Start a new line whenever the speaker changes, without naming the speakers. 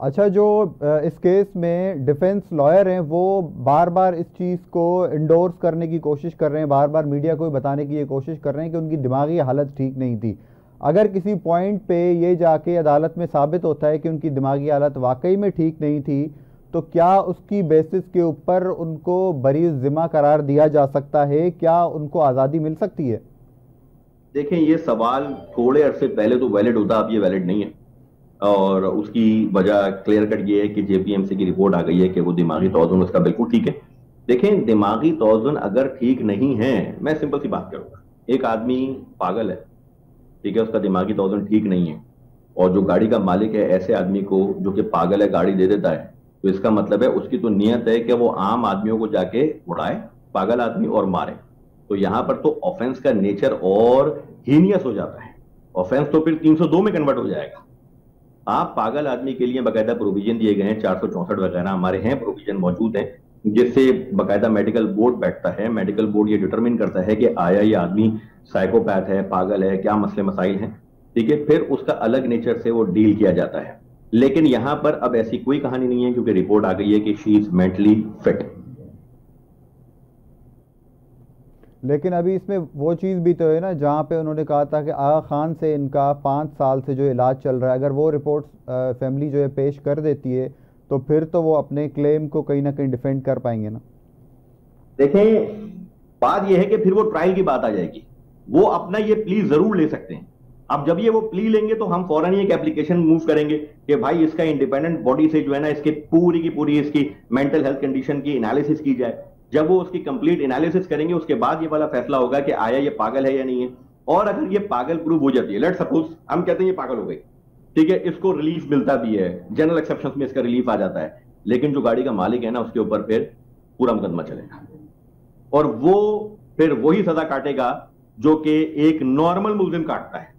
अच्छा, जो इस केस में डिफेंस लॉयर हैं वो बार बार इस चीज़ को इंडोर्स करने की कोशिश कर रहे हैं, बार बार मीडिया को बताने की ये कोशिश कर रहे हैं कि उनकी दिमागी हालत ठीक नहीं थी। अगर किसी पॉइंट पे ये जाके अदालत में साबित होता है कि उनकी दिमागी हालत वाकई में ठीक नहीं थी, तो क्या उसकी बेसिस के ऊपर उनको बरी ज़िम्मा करार दिया जा सकता है? क्या उनको आज़ादी मिल सकती है?
देखें, ये सवाल थोड़े अरसे पहले तो वैलिड होता, अब ये वैलिड नहीं है। और उसकी वजह क्लियर कट ये है कि जेपीएमसी की रिपोर्ट आ गई है कि वो दिमागी तौजुन उसका बिल्कुल ठीक है। देखें, दिमागी तौजुन अगर ठीक नहीं है, मैं सिंपल सी बात करूंगा, एक आदमी पागल है, ठीक है, उसका दिमागी तौजुन ठीक नहीं है, और जो गाड़ी का मालिक है ऐसे आदमी को जो कि पागल है गाड़ी दे देता है, तो इसका मतलब है उसकी तो नियत है कि वो आम आदमियों को जाके उड़ाए, पागल आदमी, और मारे। तो यहां पर तो ऑफेंस का नेचर और हीनियस हो जाता है। ऑफेंस तो फिर 302 में कन्वर्ट हो जाएगा। आप पागल आदमी के लिए बाकायदा प्रोविजन दिए गए हैं, 464 वगैरह हमारे हैं, प्रोविजन मौजूद हैं, जिससे बाकायदा मेडिकल बोर्ड बैठता है। मेडिकल बोर्ड ये डिटरमिन करता है कि आया ये आदमी साइकोपैथ है, पागल है, क्या मसले मसाइल हैं, ठीक है, फिर उसका अलग नेचर से वो डील किया जाता है। लेकिन यहां पर अब ऐसी कोई कहानी नहीं है, क्योंकि रिपोर्ट आ गई है कि शी इज मेंटली फिट।
लेकिन अभी इसमें वो चीज़ भी तो है ना, जहाँ पे उन्होंने कहा था कि आगा खान से इनका 5 साल से जो इलाज चल रहा है, अगर वो रिपोर्ट फैमिली जो है पेश कर देती है, तो फिर तो वो अपने क्लेम को कहीं ना कहीं डिफेंड कर पाएंगे ना।
देखें, बात यह है कि फिर वो ट्रायल की बात आ जाएगी। वो अपना ये प्ली जरूर ले सकते हैं। अब जब ये वो प्ली लेंगे तो हम फौरन ही एक एप्लीकेशन मूव करेंगे कि भाई इसका इंडिपेंडेंट बॉडी से जो है ना, इसके पूरी की पूरी इसकी मेंटल हेल्थ कंडीशन की एनालिसिस की जाए। जब वो उसकी कंप्लीट एनालिसिस करेंगे, उसके बाद ये वाला फैसला होगा कि आया ये पागल है या नहीं है। और अगर ये पागल प्रूव हो जाती है, लेट सपोज हम कहते हैं ये पागल हो गई, ठीक है, इसको रिलीफ मिलता भी है, जनरल एक्सेप्शन में इसका रिलीफ आ जाता है, लेकिन जो गाड़ी का मालिक है ना, उसके ऊपर फिर पूरा मुकदमा चलेगा, और वो फिर वही सजा काटेगा जो कि एक नॉर्मल मुलजिम काटता है।